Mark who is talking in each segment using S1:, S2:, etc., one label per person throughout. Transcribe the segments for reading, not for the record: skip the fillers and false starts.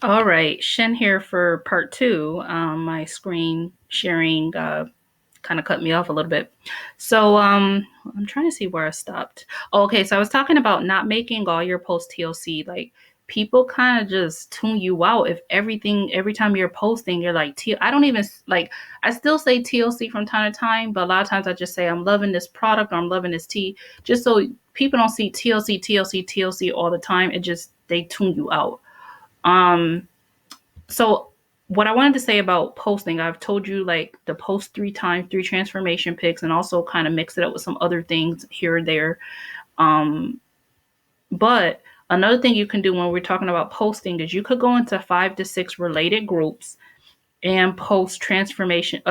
S1: All right, Shen here for part two. My screen sharing kind of cut me off a little bit. So I'm trying to see where I stopped. Okay, so I was talking about not making all your posts TLC. Like people kind of just tune you out if every time you're posting, you're like, I don't even like, I still say TLC from time to time, but a lot of times I just say I'm loving this product or I'm loving this tea, just so people don't see TLC, TLC, TLC all the time. It just, they tune you out. Um, so what I wanted to say about posting, I've told you like the post 3 times, 3 transformation pics, and also kind of mix it up with some other things here and there. Um, but another thing you can do when we're talking about posting is you could go into 5 to 6 related groups and post transformation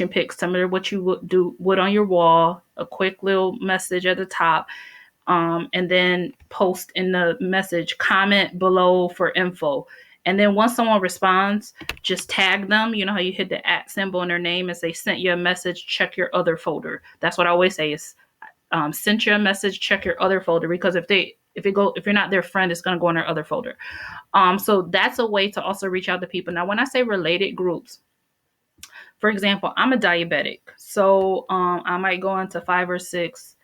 S1: pics, similar to what you would on your wall, a quick little message at the top, and then post in the message, comment below for info. And then once someone responds, just tag them. You know how you hit the @ symbol in their name and say, sent you a message, check your other folder. That's what I always say is, sent you a message, check your other folder. Because if you're not their friend, it's going to go in their other folder. So that's a way to also reach out to people. Now, when I say related groups, for example, I'm a diabetic. So I might go into 5 or 6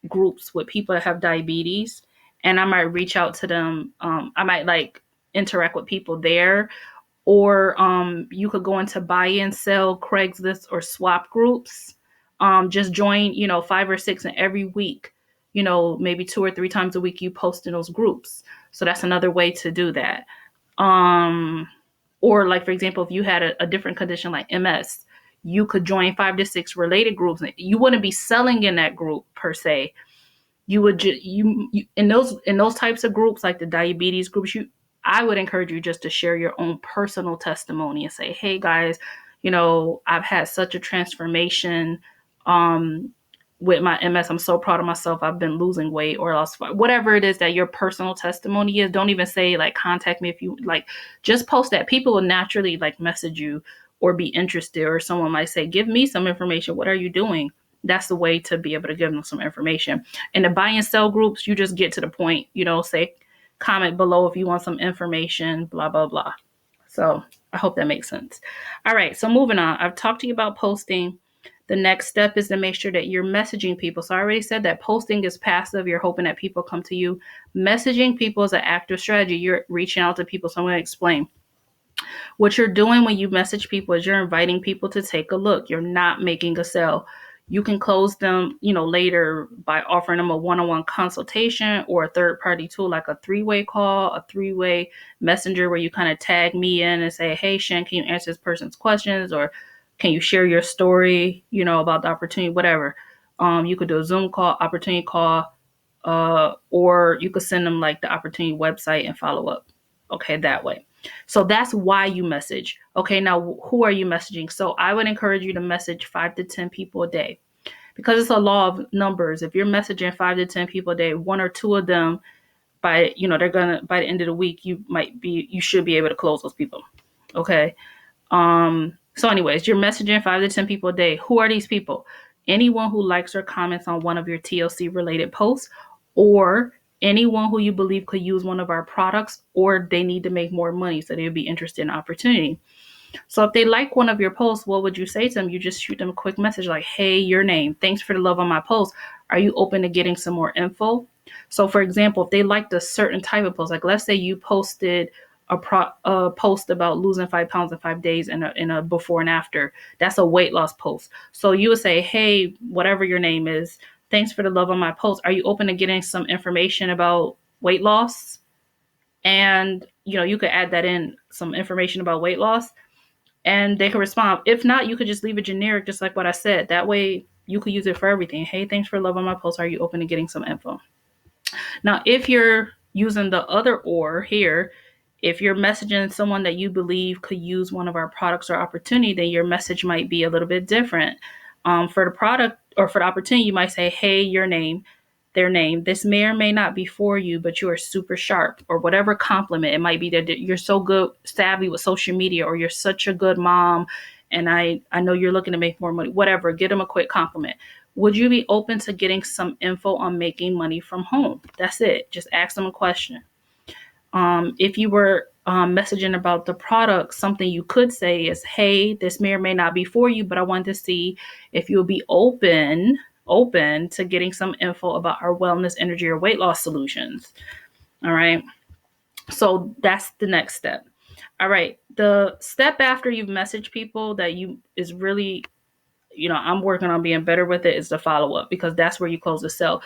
S1: groups with people that have diabetes, and I might reach out to them. I might like interact with people there, or you could go into buy and sell, Craigslist, or swap groups. Just join, 5 or 6, and every week, maybe 2 or 3 times a week, you post in those groups. So that's another way to do that. Um, or like, for example, if you had a different condition like MS, you could join 5 to 6 related groups. You wouldn't be selling in that group per se. You would you in those types of groups, like the diabetes groups, I would encourage you just to share your own personal testimony and say, hey guys, I've had such a transformation um with my MS. I'm so proud of myself. I've been losing weight or lost, whatever it is that your personal testimony is. Don't even say like contact me if you like, just post that. People will naturally like message you or be interested, or someone might say, give me some information. What are you doing? That's the way to be able to give them some information. In the buy and sell groups, you just get to the point, say, comment below if you want some information, blah, blah, blah. So I hope that makes sense. All right. So moving on, I've talked to you about posting. The next step is to make sure that you're messaging people. So I already said that posting is passive. You're hoping that people come to you. Messaging people is an active strategy. You're reaching out to people. So I'm going to explain. What you're doing when you message people is you're inviting people to take a look. You're not making a sale. You can close them, later by offering them a one-on-one consultation or a third-party tool like a 3-way call, a 3-way messenger where you kind of tag me in and say, hey, Shen, can you answer this person's questions? Or can you share your story, about the opportunity, whatever. You could do a Zoom call, opportunity call, or you could send them like the opportunity website and follow up. Okay, that way. So that's why you message. Okay, now who are you messaging? So I would encourage you to message 5 to 10 people a day, because it's a law of numbers. If you're messaging 5 to 10 people a day, 1 or 2 of them by the end of the week, you should be able to close those people. Okay. So anyways, you're messaging 5 to 10 people a day. Who are these people? Anyone who likes or comments on one of your TLC related posts, or anyone who you believe could use one of our products, or they need to make more money, so they'd be interested in opportunity. So if they like one of your posts, what would you say to them? You just shoot them a quick message like, hey, your name, thanks for the love on my post. Are you open to getting some more info? So for example, if they liked a certain type of post, like let's say you posted a post about losing 5 pounds in 5 days in a before and after, that's a weight loss post. So you would say, hey, whatever your name is, thanks for the love on my post. Are you open to getting some information about weight loss? And, you could add that in, some information about weight loss, and they can respond. If not, you could just leave it generic, just like what I said. That way you could use it for everything. Hey, thanks for love on my post. Are you open to getting some info? Now, if you're using the other or here, if you're messaging someone that you believe could use one of our products or opportunity, then your message might be a little bit different. For the product or for the opportunity, you might say, hey, your name, their name. This may or may not be for you, but you are super sharp, or whatever compliment. It might be that you're so good, savvy with social media, or you're such a good mom, and I know you're looking to make more money, whatever. Get them a quick compliment. Would you be open to getting some info on making money from home? That's it. Just ask them a question. If you were messaging about the product, something you could say is, hey, this may or may not be for you, but I wanted to see if you'll be open to getting some info about our wellness, energy, or weight loss solutions. All right. So that's the next step. All right. The step after you've messaged people that you is really, I'm working on being better with it, is the follow up, because that's where you close the sale.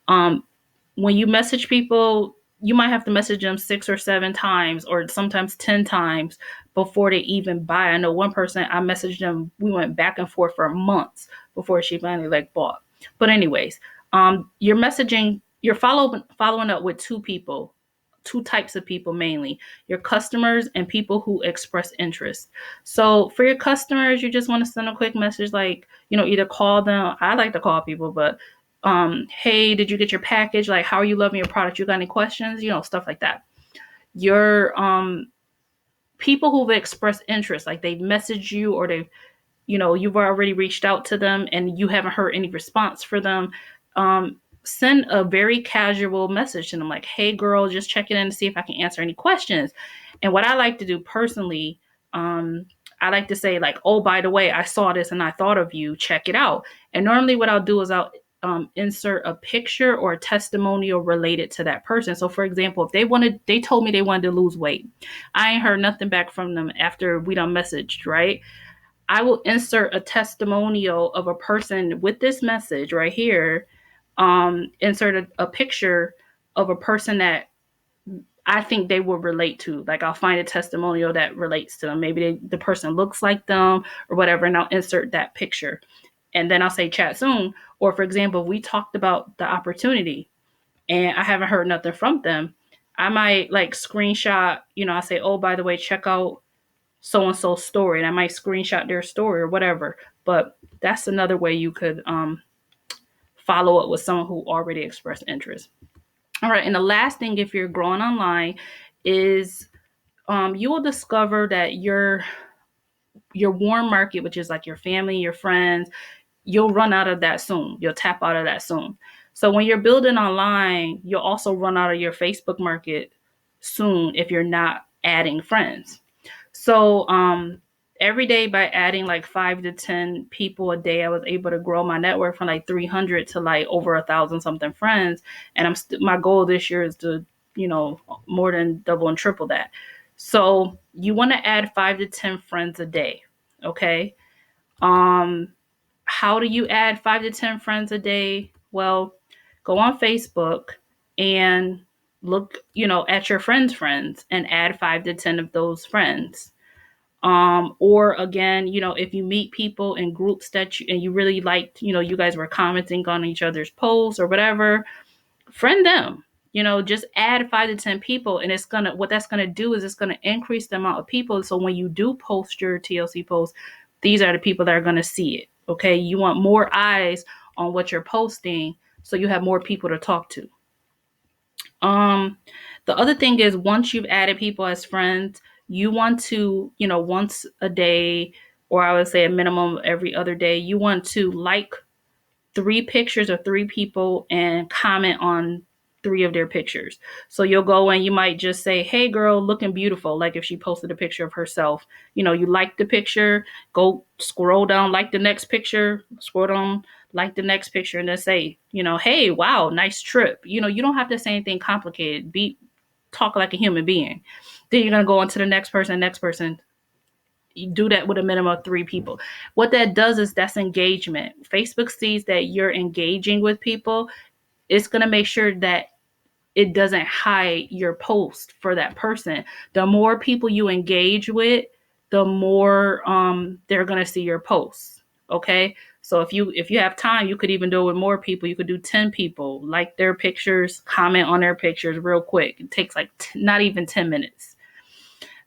S1: When you message people, you might have to message them 6 or 7 times, or sometimes 10 times before they even buy. I know one person, I messaged them, we went back and forth for months before she finally bought. But anyways, you're messaging, you're following up with 2 people, 2 types of people mainly: your customers and people who express interest. So for your customers, you just want to send a quick message, either call them. I like to call people, but hey, did you get your package? How are you loving your product? You got any questions? Stuff like that. Your people who've expressed interest, they've messaged you, or they've, you've already reached out to them and you haven't heard any response for them. Send a very casual message to them, like, hey girl, just checking in to see if I can answer any questions. And what I like to do personally, I like to say, oh, by the way, I saw this and I thought of you, check it out. And normally what I'll do is I'll insert a picture or a testimonial related to that person. So for example, if they told me they wanted to lose weight, I ain't heard nothing back from them after we done messaged, right? I will insert a testimonial of a person with this message right here. Insert a picture of a person that I think they will relate to. I'll find a testimonial that relates to them. Maybe the person looks like them or whatever, and I'll insert that picture. And then I'll say chat soon. Or for example, we talked about the opportunity and I haven't heard nothing from them. I might screenshot, I'll say, oh, by the way, check out so-and-so story. And I might screenshot their story or whatever. But that's another way you could follow up with someone who already expressed interest. All right. And the last thing, if you're growing online, is you will discover that your warm market, which is your family, your friends, you'll run out of that soon. You'll tap out of that soon. So when you're building online, you'll also run out of your Facebook market soon if you're not adding friends. So every day, by adding 5 to 10 people a day, I was able to grow my network from 300 to over 1,000 something friends. And my goal this year is to, more than double and triple that. So you want to add 5 to 10 friends a day. Okay. How do you add 5 to 10 friends a day? Well, go on Facebook and look, at your friends and add 5 to 10 of those friends. Or again, if you meet people in groups that you really liked, you guys were commenting on each other's posts or whatever, friend them. Just add 5 to 10 people, and what that's gonna do is it's gonna increase the amount of people. So when you do post your TLC post, these are the people that are gonna see it. Okay, you want more eyes on what you're posting, so you have more people to talk to. The other thing is, once you've added people as friends, you want to, once a day, or I would say a minimum every other day, you want to 3 pictures of 3 people and comment on 3 of their pictures. So you'll go and you might just say, hey girl, looking beautiful. If she posted a picture of herself, you like the picture, go scroll down, like the next picture, scroll down, like the next picture, and then say, hey, wow, nice trip. You don't have to say anything complicated. Talk like a human being. Then you're going to go on to the next person. You do that with a minimum of 3 people. What that does is that's engagement. Facebook sees that you're engaging with people. It's going to make sure that it doesn't hide your post for that person. The more people you engage with, the more they're going to see your posts. Okay. So if you have time, you could even do it with more people. You could do 10 people, like their pictures, comment on their pictures real quick. It takes not even 10 minutes.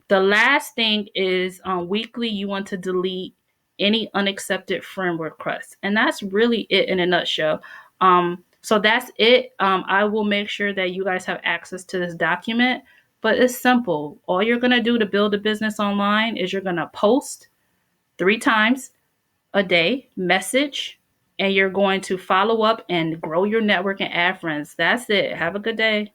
S1: The last thing is weekly, you want to delete any unaccepted friend requests. And that's really it in a nutshell. So that's it. I will make sure that you guys have access to this document, but it's simple. All you're going to do to build a business online is you're going to post 3 times a day, message, and you're going to follow up and grow your network and add friends. That's it. Have a good day.